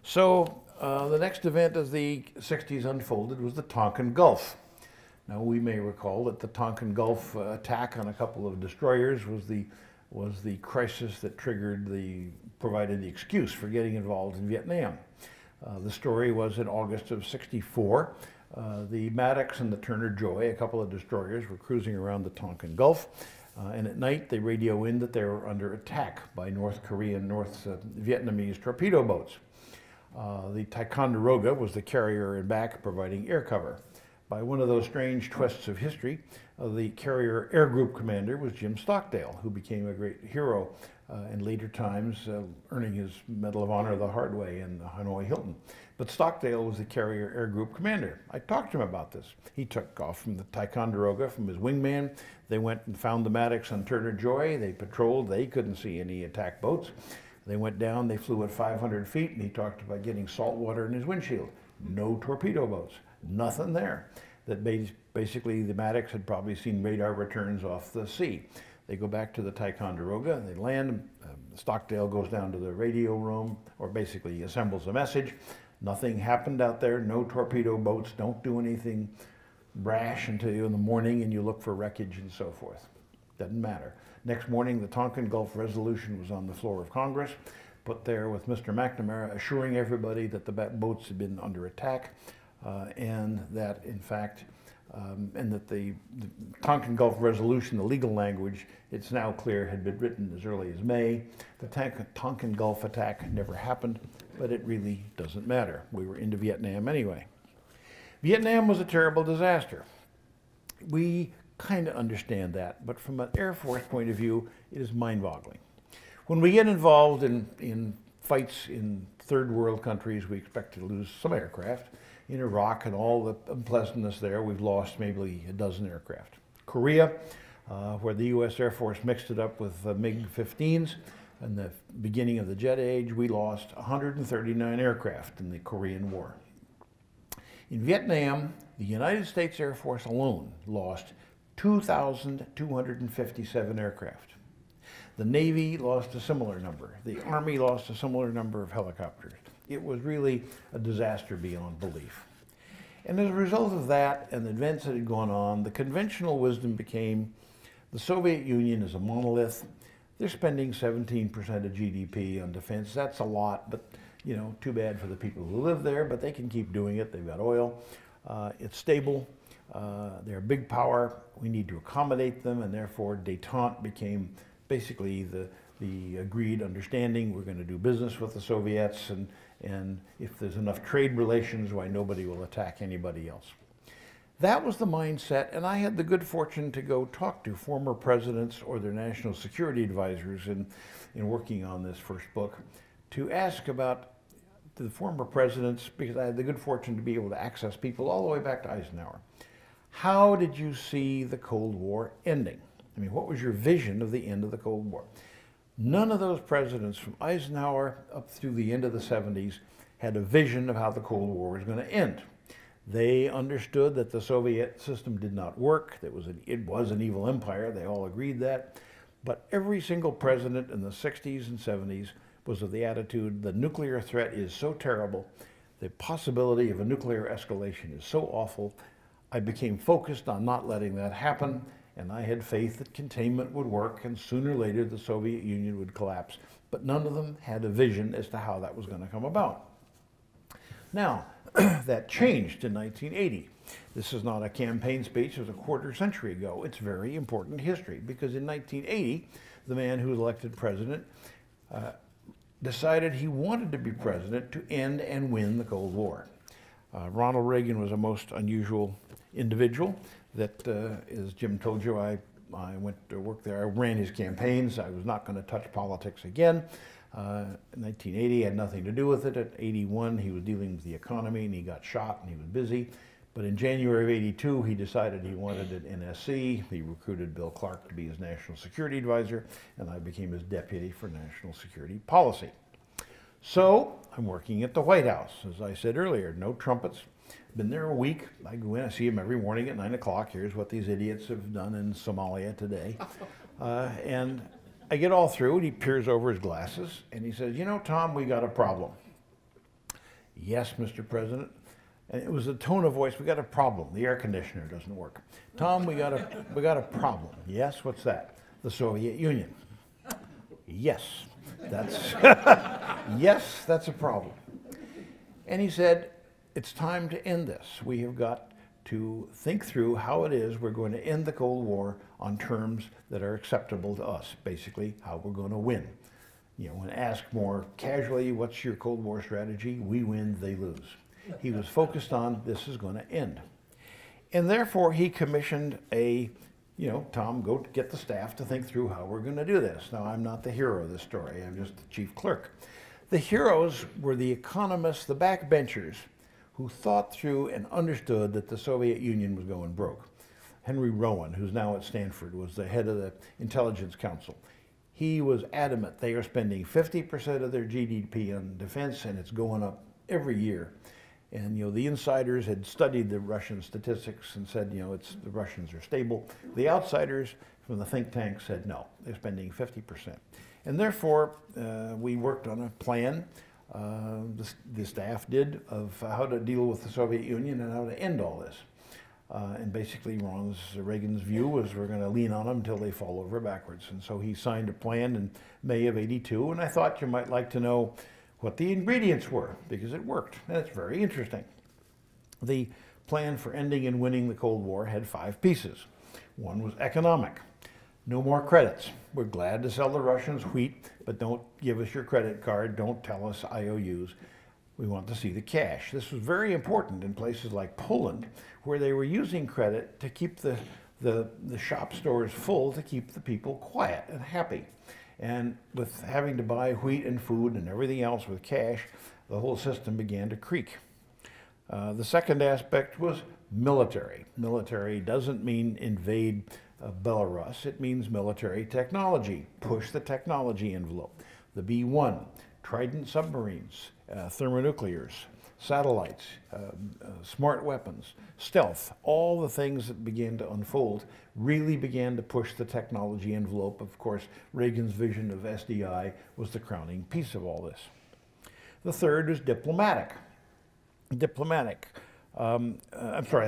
So the next event as the 60s unfolded was the Tonkin Gulf. Now we may recall that the Tonkin Gulf attack on a couple of destroyers was the crisis that provided the excuse for getting involved in Vietnam. The story was in August of '64. The Maddox and the Turner Joy, a couple of destroyers, were cruising around the Tonkin Gulf. And at night, they radio in that they were under attack by North Korean, North Vietnamese torpedo boats. The Ticonderoga was the carrier in back, providing air cover. By one of those strange twists of history, the carrier air group commander was Jim Stockdale, who became a great hero in later times, earning his Medal of Honor the hard way in the Hanoi Hilton. But Stockdale was the carrier air group commander. I talked to him about this. He took off from the Ticonderoga, from his wingman. They went and found the Maddox and Turner Joy. They patrolled. They couldn't see any attack boats. They went down. They flew at 500 feet, and he talked about getting salt water in his windshield. No torpedo boats. Nothing there. That basically the Maddox had probably seen radar returns off the sea. They go back to the Ticonderoga, they land, Stockdale goes down to the radio room, or basically assembles a message. Nothing happened out there, no torpedo boats, don't do anything brash until in the morning and you look for wreckage and so forth. Doesn't matter. Next morning, the Tonkin Gulf Resolution was on the floor of Congress, put there with Mr. McNamara assuring everybody that the boats had been under attack, and that in fact, and that the Tonkin Gulf Resolution, the legal language, it's now clear, had been written as early as May. The Tonkin Gulf attack never happened, but it really doesn't matter. We were into Vietnam anyway. Vietnam was a terrible disaster. We kind of understand that, but from an Air Force point of view, it is mind-boggling. When we get involved in fights in third world countries, we expect to lose some aircraft. In Iraq and all the unpleasantness there, we've lost maybe a dozen aircraft. Korea, where the U.S. Air Force mixed it up with MiG-15s in the beginning of the jet age, we lost 139 aircraft in the Korean War. In Vietnam, the United States Air Force alone lost 2,257 aircraft. The Navy lost a similar number. The Army lost a similar number of helicopters. It was really a disaster beyond belief. And as a result of that and the events that had gone on, the conventional wisdom became the Soviet Union is a monolith. They're spending 17% of GDP on defense. That's a lot, but you know, too bad for the people who live there, but they can keep doing it. They've got oil. It's stable. They're a big power. We need to accommodate them, and therefore détente became basically the agreed understanding. We're going to do business with the Soviets, and if there's enough trade relations, why nobody will attack anybody else. That was the mindset, and I had the good fortune to go talk to former presidents or their national security advisors in working on this first book, to ask about the former presidents, because I had the good fortune to be able to access people all the way back to Eisenhower. How did you see the Cold War ending? I mean, what was your vision of the end of the Cold War? None of those presidents from Eisenhower up through the end of the 70s had a vision of how the Cold War was going to end. They understood that the Soviet system did not work. It was an evil empire. They all agreed that. But every single president in the 60s and 70s was of the attitude the nuclear threat is so terrible, the possibility of a nuclear escalation is so awful. I became focused on not letting that happen, and I had faith that containment would work, and sooner or later the Soviet Union would collapse. But none of them had a vision as to how that was going to come about. Now, that changed in 1980. This is not a campaign speech, it was a quarter century ago. It's very important history, because in 1980, the man who was elected president decided he wanted to be president to end and win the Cold War. Ronald Reagan was a most unusual individual that, as Jim told you, I went to work there. I ran his campaigns. I was not going to touch politics again. In 1980, had nothing to do with it. At 81, he was dealing with the economy, and he got shot, and he was busy. But in January of 82, he decided he wanted an NSC. He recruited Bill Clark to be his national security advisor, and I became his deputy for national security policy. So I'm working at the White House. As I said earlier, no trumpets. Been there a week. I go in, I see him every morning at 9 o'clock. Here's what these idiots have done in Somalia today. And I get all through, and he peers over his glasses, and he says, you know, Tom, we got a problem. Yes, Mr. President. And it was a tone of voice. We got a problem. The air conditioner doesn't work. Tom, we got a problem. Yes, what's that? The Soviet Union. Yes, that's yes, that's a problem. And he said, it's time to end this. We have got to think through how it is we're going to end the Cold War on terms that are acceptable to us, basically how we're going to win. You know, when asked more casually, what's your Cold War strategy? We win, they lose. He was focused on this is going to end. And therefore he commissioned Tom, go get the staff to think through how we're going to do this. Now, I'm not the hero of this story. I'm just the chief clerk. The heroes were the economists, the backbenchers, who thought through and understood that the Soviet Union was going broke. Henry Rowan, who's now at Stanford, was the head of the Intelligence Council. He was adamant they are spending 50% of their GDP on defense, and it's going up every year. And the insiders had studied the Russian statistics and said, the Russians are stable. The outsiders from the think tank said no, they're spending 50%. And therefore, we worked on a plan, the staff did, of how to deal with the Soviet Union and how to end all this. And basically Reagan's view was we're going to lean on them until they fall over backwards. And so he signed a plan in May of '82, and I thought you might like to know what the ingredients were, because it worked, and it's very interesting. The plan for ending and winning the Cold War had 5 pieces. One was economic. No more credits. We're glad to sell the Russians wheat, but don't give us your credit card, don't tell us IOUs. We want to see the cash. This was very important in places like Poland, where they were using credit to keep the shop stores full, to keep the people quiet and happy. And with having to buy wheat and food and everything else with cash, the whole system began to creak. The second aspect was military. Military doesn't mean invade Belarus. It means military technology. Push the technology envelope. The B-1, Trident submarines, thermonuclears, satellites, smart weapons, stealth, all the things that began to unfold really began to push the technology envelope. Of course, Reagan's vision of SDI was the crowning piece of all this. The third is diplomatic. The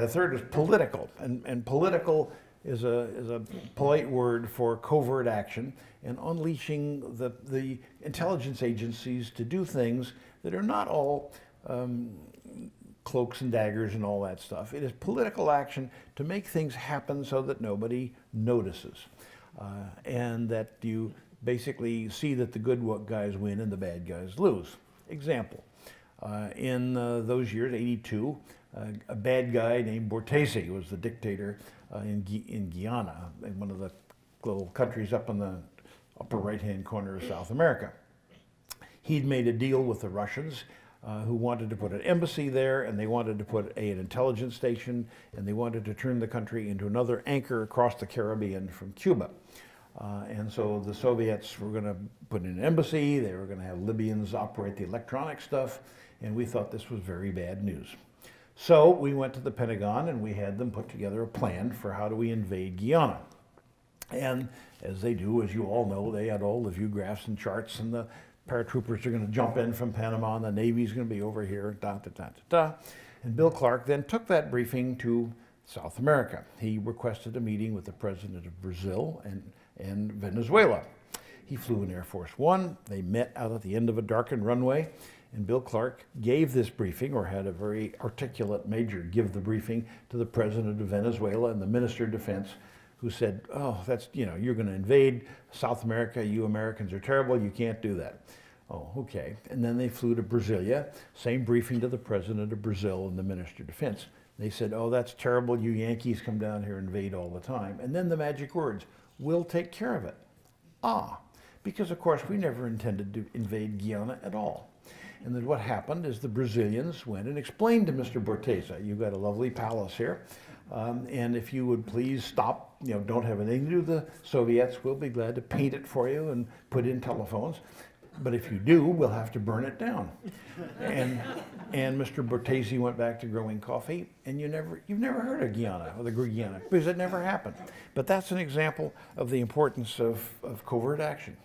third is political, and political is a polite word for covert action and unleashing the intelligence agencies to do things that are not all cloaks and daggers and all that stuff. It is political action to make things happen so that nobody notices, and that you basically see that the good guys win and the bad guys lose. Example, in those years, '82, a bad guy named Bortese was the dictator in Guyana, in one of the little countries up in the upper right-hand corner of South America. He'd made a deal with the Russians, who wanted to put an embassy there, and they wanted to put an intelligence station, and they wanted to turn the country into another anchor across the Caribbean from Cuba. And so the Soviets were going to put in an embassy, they were going to have Libyans operate the electronic stuff, and we thought this was very bad news. So we went to the Pentagon and we had them put together a plan for how do we invade Guyana. And as they do, as you all know, they had all the view graphs and charts, and the paratroopers are going to jump in from Panama, and the Navy's going to be over here, And Bill Clark then took that briefing to South America. He requested a meeting with the president of Brazil and Venezuela. He flew in Air Force One. They met out at the end of a darkened runway, and Bill Clark gave this briefing, or had a very articulate major give the briefing to the president of Venezuela and the minister of defense, who said, oh, that's, you're going to invade South America, you Americans are terrible, you can't do that. Oh, okay. And then they flew to Brasilia, same briefing to the president of Brazil and the minister of defense. They said, oh, that's terrible, you Yankees come down here and invade all the time. And then the magic words, we'll take care of it. Because of course we never intended to invade Guyana at all. And then what happened is the Brazilians went and explained to Mr. Bortese, you've got a lovely palace here, and if you would please stop, don't have anything to do with the Soviets, we'll be glad to paint it for you and put in telephones. But if you do, we'll have to burn it down. And Mr. Bortese went back to growing coffee, and you've never heard of Guyana, or the Guyana, because it never happened. But that's an example of the importance of covert action.